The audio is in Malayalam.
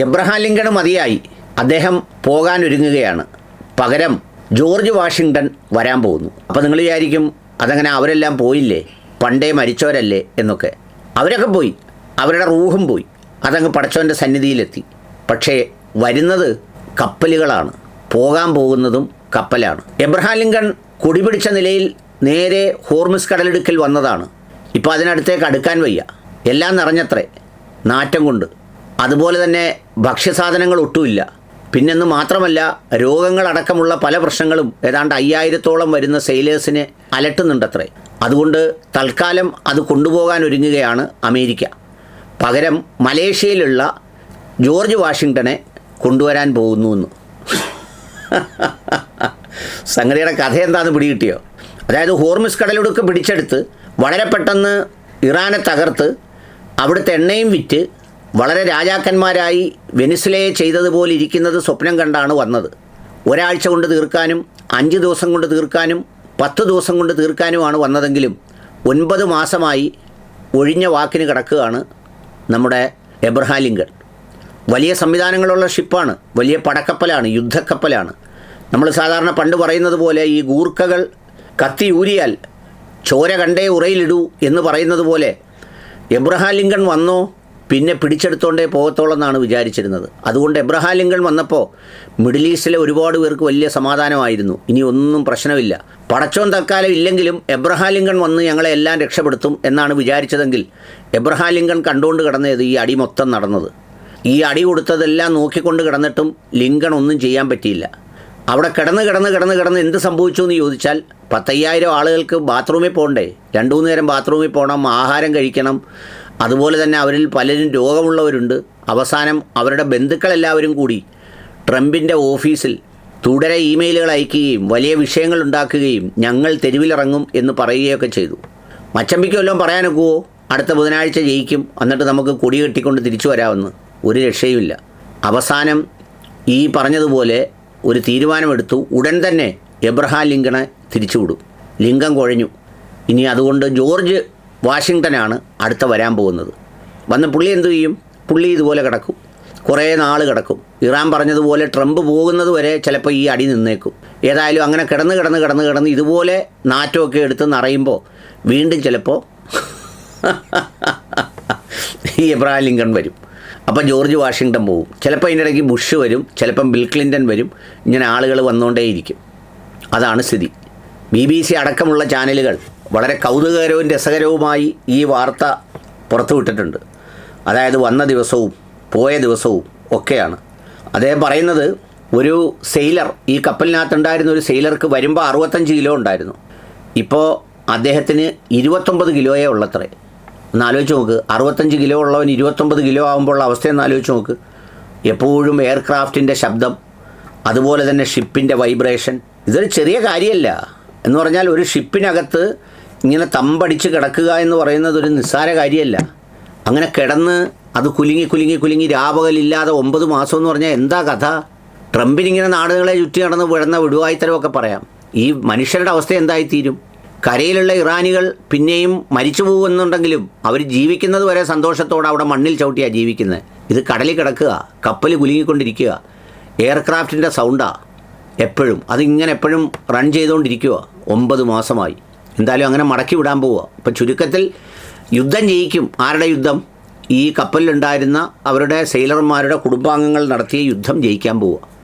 എബ്രഹാം ലിങ്കൺ മതിയായി, അദ്ദേഹം പോകാനൊരുങ്ങുകയാണ്. പകരം ജോർജ് വാഷിങ്ടൺ വരാൻ പോകുന്നു. അപ്പോൾ നിങ്ങൾ വിചാരിക്കും അതങ്ങനെ അവരെല്ലാം പോയില്ലേ, പണ്ടേ മരിച്ചവരല്ലേ എന്നൊക്കെ. അവരൊക്കെ പോയി, അവരുടെ റൂഹും പോയി, അതങ്ങ് പടച്ചവൻ്റെ സന്നിധിയിലെത്തി. പക്ഷേ വരുന്നത് കപ്പലുകളാണ്, പോകാൻ പോകുന്നതും കപ്പലാണ്. എബ്രഹാം ലിങ്കൺ കൊടിപിടിച്ച നിലയിൽ നേരെ ഹോർമുസ് കടലിടുക്കിൽ വന്നതാണ്. ഇപ്പോൾ അതിനടുത്തേക്ക് അടുക്കാൻ വയ്യ, എല്ലാം നിറഞ്ഞത്രേ നാറ്റം കൊണ്ട്. അതുപോലെ തന്നെ ഭക്ഷ്യസാധനങ്ങൾ ഒട്ടുമില്ല. പിന്നെന്ന് മാത്രമല്ല, രോഗങ്ങളടക്കമുള്ള പല പ്രശ്നങ്ങളും ഏതാണ്ട് 5000-ഓളം വരുന്ന സെയിലേഴ്സിനെ അലട്ടുന്നുണ്ടത്രേ. അതുകൊണ്ട് തൽക്കാലം അത് കൊണ്ടുപോകാൻ ഒരുങ്ങുകയാണ് അമേരിക്ക. പകരം മലേഷ്യയിലുള്ള ജോർജ് വാഷിങ്ടനെ കൊണ്ടുവരാൻ പോകുന്നു. സംഗതിയുടെ കഥ എന്താണെന്ന് പിടികിട്ടിയോ? അതായത് ഹോർമുസ് കടലിടുക്ക് പിടിച്ചെടുത്ത് വളരെ പെട്ടെന്ന് ഇറാനെ തകർത്ത് അവിടുത്തെ എണ്ണയും വിറ്റ് വളരെ രാജാക്കന്മാരായി വെനിസ്വലയെ ചെയ്തതുപോലെ ഇരിക്കുന്നത് സ്വപ്നം കണ്ടാണ് വന്നത്. ഒരാഴ്ച കൊണ്ട് തീർക്കാനും 5 ദിവസം കൊണ്ട് തീർക്കാനും 10 ദിവസം കൊണ്ട് തീർക്കാനുമാണ് വന്നതെങ്കിലും 9 മാസമായി ഒഴിഞ്ഞ വാക്കിന് കിടക്കുകയാണ് നമ്മുടെ എബ്രഹാം ലിങ്കൺ. വലിയ സംവിധാനങ്ങളുള്ള ഷിപ്പാണ്, വലിയ പടക്കപ്പലാണ്, യുദ്ധക്കപ്പലാണ്. നമ്മൾ സാധാരണ പണ്ട് പറയുന്നത് പോലെ ഈ ഗൂർഖകൾ കത്തി ഊരിയാൽ ചോര കണ്ടേ ഉറയിലിടൂ എന്ന് പറയുന്നത് പോലെ എബ്രഹാം ലിങ്കൺ വന്നോ പിന്നെ പിടിച്ചെടുത്തോണ്ടേ പോകത്തോളം എന്നാണ് വിചാരിച്ചിരുന്നത്. അതുകൊണ്ട് എബ്രഹാം ലിങ്കൺ വന്നപ്പോൾ മിഡിൽ ഈസ്റ്റിലെ ഒരുപാട് പേർക്ക് വലിയ സമാധാനമായിരുന്നു. ഇനി ഒന്നും പ്രശ്നമില്ല, പടച്ചോൻ തൽക്കാലം ഇല്ലെങ്കിലും എബ്രഹാം ലിങ്കൺ വന്ന് ഞങ്ങളെ എല്ലാം രക്ഷപ്പെടുത്തും എന്നാണ് വിചാരിച്ചതെങ്കിൽ എബ്രഹാം ലിങ്കൺ കണ്ടുകൊണ്ട് കിടന്നത് ഈ അടി മൊത്തം നടന്നത്. ഈ അടി കൊടുത്തതെല്ലാം നോക്കിക്കൊണ്ട് കിടന്നിട്ടും ലിങ്കൺ ഒന്നും ചെയ്യാൻ പറ്റിയില്ല. അവിടെ കിടന്ന് എന്ത് സംഭവിച്ചു എന്ന് ചോദിച്ചാൽ 10,000 ആളുകൾക്ക് ബാത്റൂമിൽ പോകണ്ടേ, 2-3 നേരം ബാത്റൂമിൽ പോകണം, ആഹാരം കഴിക്കണം. അതുപോലെ തന്നെ അവരിൽ പലരും രോഗമുള്ളവരുണ്ട്. അവസാനം അവരുടെ ബന്ധുക്കളെല്ലാവരും കൂടി ട്രംപിൻ്റെ ഓഫീസിൽ തുടരെ ഇമെയിലുകൾ അയക്കുകയും വലിയ വിഷയങ്ങൾ ഉണ്ടാക്കുകയും ഞങ്ങൾ തെരുവിലിറങ്ങും എന്ന് പറയുകയൊക്കെ ചെയ്തു. മച്ചമ്പിക്ക് വല്ലതും പറയാനൊക്കുവോ? അടുത്ത ബുധനാഴ്ച ജയിക്കും, എന്നിട്ട് നമുക്ക് കൊടി കെട്ടിക്കൊണ്ട് തിരിച്ചു വരാമെന്ന്. ഒരു രക്ഷയുമില്ല. അവസാനം ഈ പറഞ്ഞതുപോലെ ഒരു തീരുമാനമെടുത്തു. ഉടൻ തന്നെ എബ്രഹാം ലിങ്കണെ തിരിച്ചുവിടും. ലിങ്കൺ കുഴഞ്ഞു. ഇനി അതുകൊണ്ട് ജോർജ് വാഷിങ്ടനാണ് അടുത്ത വരാൻ പോകുന്നത്. വന്ന് പുള്ളി എന്തു ചെയ്യും? പുള്ളി ഇതുപോലെ കിടക്കും, കുറേ നാൾ കിടക്കും. ഇറാൻ പറഞ്ഞതുപോലെ ട്രംപ് പോകുന്നത് വരെ ചിലപ്പോൾ ഈ അടി നിന്നേക്കും. ഏതായാലും അങ്ങനെ കിടന്ന് ഇതുപോലെ നാറ്റമൊക്കെ എടുത്ത് നിറയുമ്പോൾ വീണ്ടും ചിലപ്പോൾ ഈ എബ്രഹാം ലിങ്കൺ വരും. അപ്പോൾ ജോർജ് വാഷിങ്ടൺ പോകും. ചിലപ്പോൾ അതിൻ്റെ ഇടയ്ക്ക് ബുഷ് വരും, ചിലപ്പം ബിൽ ക്ലിൻ്റൺ വരും. ഇങ്ങനെ ആളുകൾ വന്നുകൊണ്ടേയിരിക്കും. അതാണ് സ്ഥിതി. BBC അടക്കമുള്ള ചാനലുകൾ വളരെ കൗതുകകരവും രസകരവുമായി ഈ വാർത്ത പുറത്തുവിട്ടിട്ടുണ്ട്. അതായത് വന്ന ദിവസവും പോയ ദിവസവും ഒക്കെയാണ്. അദ്ദേഹം പറയുന്നത് ഒരു സെയിലർ, ഈ കപ്പലിനകത്തുണ്ടായിരുന്ന ഒരു സെയിലർക്ക് വരുമ്പോൾ 65 കിലോ ഉണ്ടായിരുന്നു. ഇപ്പോൾ അദ്ദേഹത്തിന് 29 കിലോയേ ഉള്ളത്രേ. ഒന്ന് ആലോചിച്ച് നോക്ക്. 65 കിലോ ഉള്ളവൻ 29 കിലോ ആകുമ്പോൾ ഉള്ള അവസ്ഥയൊന്ന് ആലോചിച്ച് നോക്ക്. എപ്പോഴും എയർക്രാഫ്റ്റിൻ്റെ ശബ്ദം, അതുപോലെ തന്നെ ഷിപ്പിൻ്റെ വൈബ്രേഷൻ. ഇതൊരു ചെറിയ കാര്യമല്ല. എന്ന് പറഞ്ഞാൽ ഒരു ഷിപ്പിനകത്ത് ഇങ്ങനെ തമ്പടിച്ച് കിടക്കുക എന്ന് പറയുന്നത് ഒരു നിസ്സാര കാര്യമല്ല. അങ്ങനെ കിടന്ന് അത് കുലുങ്ങി രാപകലില്ലാതെ 9 മാസം എന്ന് പറഞ്ഞാൽ എന്താ കഥ? ട്രംപിനിങ്ങനെ നാടുകളെ ചുറ്റി നടന്ന് വിടുന്ന വിടുവായിത്തരമൊക്കെ പറയാം. ഈ മനുഷ്യരുടെ അവസ്ഥ എന്തായിത്തീരും? കരയിലുള്ള ഇറാനികൾ പിന്നെയും മരിച്ചു പോകുന്നുണ്ടെങ്കിലും അവർ ജീവിക്കുന്നത് വരെ സന്തോഷത്തോടെ അവിടെ മണ്ണിൽ ചവിട്ടിയാണ് ജീവിക്കുന്നത്. ഇത് കടലിൽ കിടക്കുക, കപ്പൽ കുലുങ്ങിക്കൊണ്ടിരിക്കുക, എയർക്രാഫ്റ്റിൻ്റെ സൗണ്ടാണ് എപ്പോഴും. അതിങ്ങനെ എപ്പോഴും റൺ ചെയ്തുകൊണ്ടിരിക്കുക. 9 മാസമായി. എന്തായാലും അങ്ങനെ മടക്കി വിടാൻ പോവുക. ഇപ്പം ചുരുക്കത്തിൽ യുദ്ധം ജയിക്കും. ആരുടെ യുദ്ധം? ഈ കപ്പലിലുണ്ടായിരുന്ന അവരുടെ സെയിലർമാരുടെ കുടുംബാംഗങ്ങൾ നടത്തിയ യുദ്ധം ജയിക്കാൻ പോവുക.